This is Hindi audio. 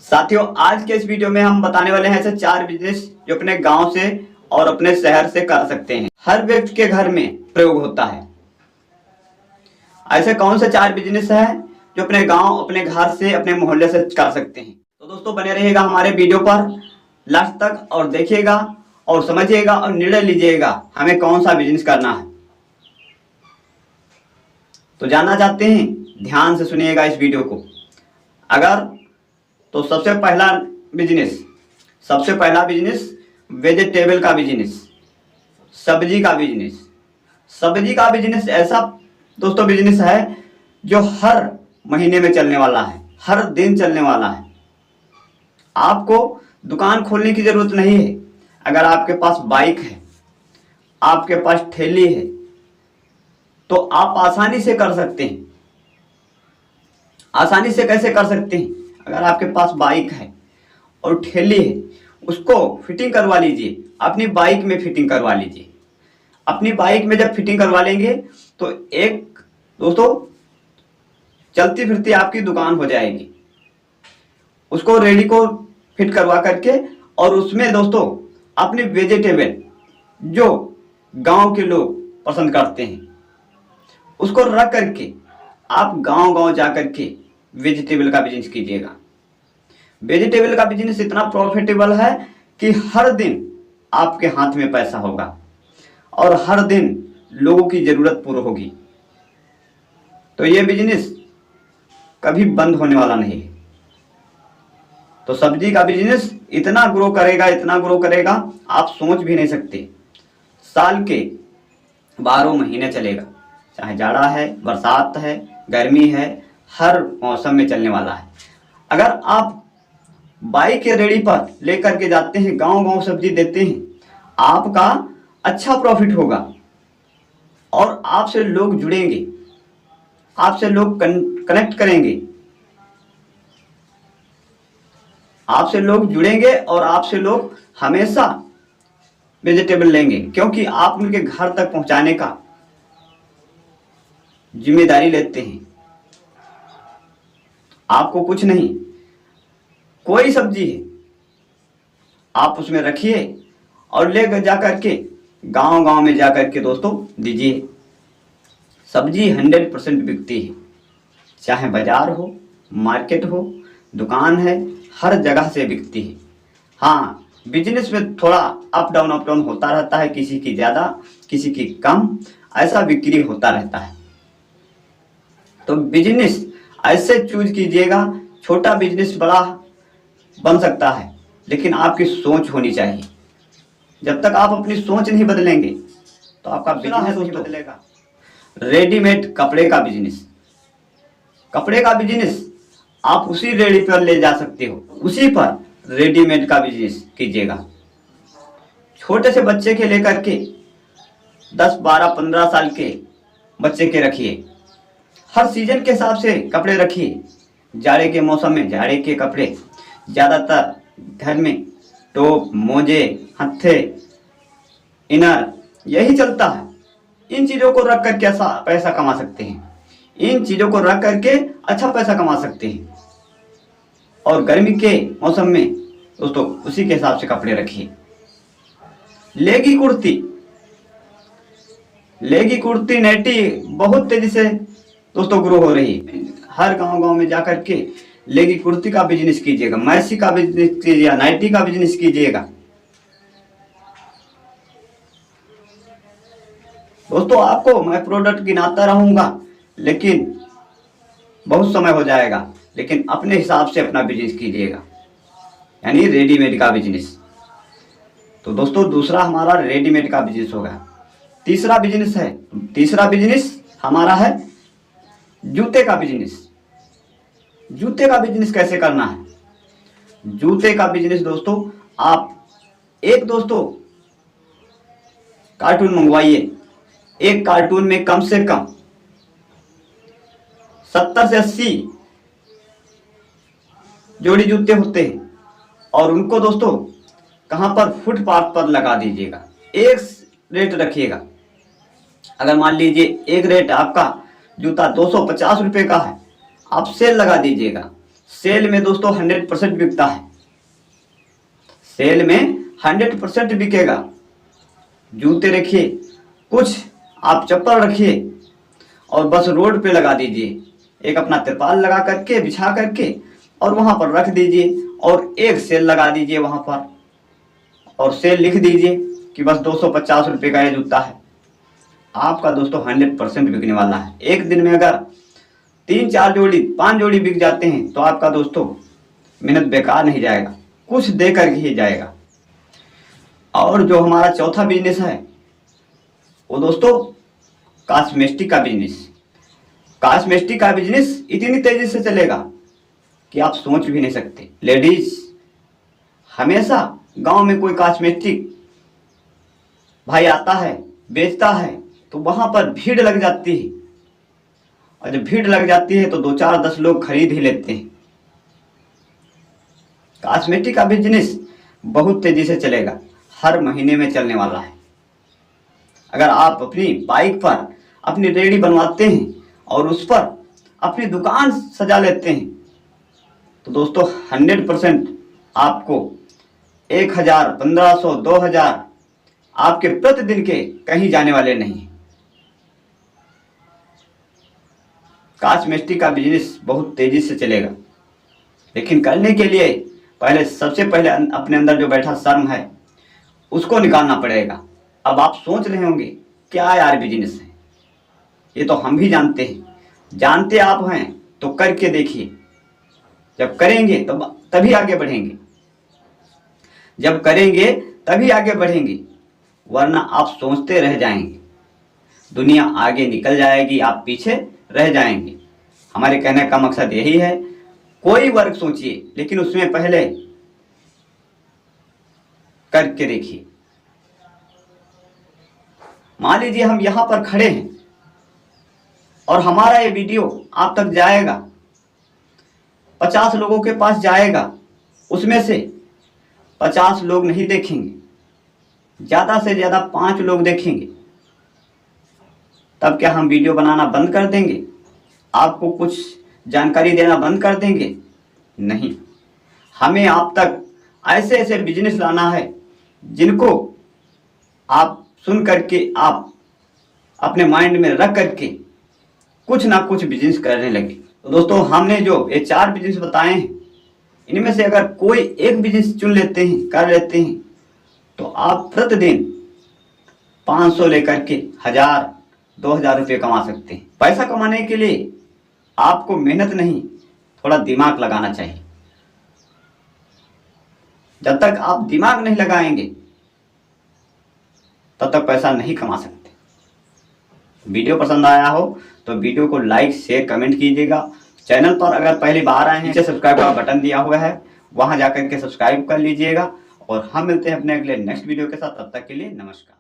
साथियों, आज के इस वीडियो में हम बताने वाले हैं ऐसे 4 बिजनेस जो अपने गांव से और अपने शहर से कर सकते हैं। हर व्यक्ति के घर में प्रयोग होता है। ऐसे कौन से 4 बिजनेस हैं जो अपने गांव, अपने घर से, अपने मोहल्ले से कर सकते हैं। तो दोस्तों बने रहिएगा हमारे वीडियो पर लास्ट तक और देखिएगा और समझिएगा और निर्णय लीजिएगा हमें कौन सा बिजनेस करना है। तो जानना चाहते हैं, ध्यान से सुनिएगा इस वीडियो को। तो सबसे पहला बिजनेस वेजिटेबल का बिजनेस, सब्जी का बिजनेस। सब्जी का बिजनेस ऐसा दोस्तों बिजनेस है जो हर महीने में चलने वाला है, हर दिन चलने वाला है। आपको दुकान खोलने की जरूरत नहीं है। अगर आपके पास बाइक है, आपके पास ठेली है, तो आप आसानी से कर सकते हैं। आसानी से कैसे कर सकते हैं? अगर आपके पास बाइक है और ठेली है, उसको फिटिंग करवा लीजिए, अपनी बाइक में फिटिंग करवा लीजिए। अपनी बाइक में जब फिटिंग करवा लेंगे तो एक दोस्तों चलती फिरती आपकी दुकान हो जाएगी। उसको रेडी को फिट करवा करके और उसमें दोस्तों अपने वेजिटेबल जो गांव के लोग पसंद करते हैं उसको रख करके आप गांव जा करके वेजिटेबल का बिजनेस कीजिएगा। वेजिटेबल का बिजनेस इतना प्रॉफिटेबल है कि हर दिन आपके हाथ में पैसा होगा और हर दिन लोगों की जरूरत पूरी होगी। तो ये बिजनेस कभी बंद होने वाला नहीं है। तो सब्जी का बिजनेस इतना ग्रो करेगा आप सोच भी नहीं सकते। साल के 12 महीने चलेगा, चाहे जाड़ा है, बरसात है, गर्मी है, हर मौसम में चलने वाला है। अगर आप बाइक के रेडी पर लेकर के जाते हैं, गांव सब्जी देते हैं, आपका अच्छा प्रॉफिट होगा और आपसे लोग जुड़ेंगे, आपसे लोग कनेक्ट करेंगे, आपसे लोग जुड़ेंगे और आपसे लोग हमेशा वेजिटेबल लेंगे, क्योंकि आप उनके घर तक पहुंचाने का जिम्मेदारी लेते हैं। आपको कुछ नहीं, कोई सब्जी है आप उसमें रखिए और ले जाकर के गांव में जाकर के दोस्तों दीजिए। सब्जी 100% बिकती है, चाहे बाजार हो, मार्केट हो, दुकान है, हर जगह से बिकती है। हाँ, बिजनेस में थोड़ा अप डाउन होता रहता है, किसी की ज़्यादा किसी की कम, ऐसा बिक्री होता रहता है। तो बिजनेस ऐसे चूज कीजिएगा। छोटा बिजनेस बड़ा बन सकता है, लेकिन आपकी सोच होनी चाहिए। जब तक आप अपनी सोच नहीं बदलेंगे तो आपका बिजनेस नहीं बदलेगा। रेडीमेड कपड़े का बिजनेस, कपड़े का बिजनेस आप उसी रेडी पर ले जा सकते हो, उसी पर रेडीमेड का बिजनेस कीजिएगा। छोटे से बच्चे के लेकर के 10, 12, 15 साल के बच्चे के रखिए। हर सीजन के हिसाब से कपड़े रखिए। जाड़े के मौसम में जाड़े के कपड़े, ज़्यादातर घर में टोप, मोजे, हत्थे, इनर यही चलता है। इन चीज़ों को रख करके ऐसा पैसा कमा सकते हैं। इन चीज़ों को रख करके अच्छा पैसा कमा सकते हैं। और गर्मी के मौसम में दोस्तों उसी के हिसाब से कपड़े रखिए। लेगी कुर्ती नाइटी बहुत तेजी से दोस्तों ग्रो हो रही है। हर गांव में जाकर के लेगी कुर्ती का बिजनेस कीजिएगा, मैसी का बिजनेस कीजिएगा, नाइटी का बिजनेस कीजिएगा। दोस्तों आपको मैं प्रोडक्ट गिनाता रहूंगा, लेकिन बहुत समय हो जाएगा। लेकिन अपने हिसाब से अपना बिजनेस कीजिएगा, यानी रेडीमेड का बिजनेस। तो दोस्तों दूसरा हमारा रेडीमेड का बिजनेस होगा। तीसरा बिजनेस हमारा है जूते का बिजनेस। जूते का बिजनेस कैसे करना है? जूते का बिजनेस दोस्तों आप दोस्तों कार्टून मंगवाइए। एक कार्टून में कम से कम 70 से 80 जोड़ी जूते होते हैं और उनको दोस्तों कहां पर? फुटपाथ पर लगा दीजिएगा। एक रेट रखिएगा। अगर मान लीजिए एक रेट आपका जूता 250 रुपये का है, आप सेल लगा दीजिएगा सेल में दोस्तों 100% बिकता है, सेल में 100% बिकेगा। जूते रखिए, कुछ आप चप्पल रखिए और बस रोड पे लगा दीजिए, एक अपना तिरपाल लगा करके बिछा करके और वहां पर रख दीजिए और एक सेल लगा दीजिए वहां पर और सेल लिख दीजिए कि बस 250 रुपये का ये जूता है। आपका दोस्तों 100% बिकने वाला है। एक दिन में अगर 3-4 जोड़ी 5 जोड़ी बिक जाते हैं तो आपका दोस्तों मेहनत बेकार नहीं जाएगा, कुछ दे कर ही जाएगा। और जो हमारा चौथा बिजनेस है वो दोस्तों कॉस्मेटिक का बिजनेस। कॉस्मेटिक का बिजनेस इतनी तेजी से चलेगा कि आप सोच भी नहीं सकते। लेडीज हमेशा गांव में कोई कॉस्मेटिक भाई आता है बेचता है तो वहां पर भीड़ लग जाती है और जब भीड़ लग जाती है तो 2-4-10 लोग खरीद ही लेते हैं। कॉस्मेटिक का बिजनेस बहुत तेजी से चलेगा, हर महीने में चलने वाला है। अगर आप अपनी बाइक पर अपनी रेहड़ी बनवाते हैं और उस पर अपनी दुकान सजा लेते हैं तो दोस्तों 100% आपको 1000, 1500, 2000 आपके प्रतिदिन के कहीं जाने वाले नहीं। कॉस्मेटिक का बिजनेस बहुत तेजी से चलेगा, लेकिन करने के लिए सबसे पहले अपने अंदर जो बैठा शर्म है उसको निकालना पड़ेगा। अब आप सोच रहे होंगे क्या यार बिजनेस है, ये तो हम भी जानते हैं। जानते आप हैं तो करके देखिए, जब करेंगे तभी आगे बढ़ेंगे, जब करेंगे तभी आगे बढ़ेंगे, वरना आप सोचते रह जाएंगे, दुनिया आगे निकल जाएगी, आप पीछे रह जाएंगे। हमारे कहने का मकसद यही है, कोई वर्क सोचिए लेकिन उसमें पहले करके देखिए। मान लीजिए हम यहां पर खड़े हैं और हमारा ये वीडियो आप तक जाएगा, 50 लोगों के पास जाएगा, उसमें से 50 लोग नहीं देखेंगे, ज्यादा से ज्यादा 5 लोग देखेंगे, तब क्या हम वीडियो बनाना बंद कर देंगे, आपको कुछ जानकारी देना बंद कर देंगे? नहीं, हमें आप तक ऐसे ऐसे बिजनेस लाना है जिनको आप सुन करके आप अपने माइंड में रख करके कुछ ना कुछ बिजनेस करने लगे। तो दोस्तों हमने जो ये 4 बिजनेस बताए हैं, इनमें से अगर कोई एक बिजनेस चुन लेते हैं, कर लेते हैं, तो आप प्रतिदिन 500 लेकर के 1000, 2000 रुपये कमा सकते हैं। पैसा कमाने के लिए आपको मेहनत नहीं, थोड़ा दिमाग लगाना चाहिए। जब तक आप दिमाग नहीं लगाएंगे तब तक पैसा नहीं कमा सकते। वीडियो पसंद आया हो तो वीडियो को लाइक, शेयर, कमेंट कीजिएगा। चैनल पर अगर पहली बार आए हैं, नीचे सब्सक्राइब का बटन दिया हुआ है, वहां जाकर के सब्सक्राइब कर लीजिएगा। और हम मिलते हैं अपने अगले नेक्स्ट वीडियो के साथ, तब तक के लिए नमस्कार।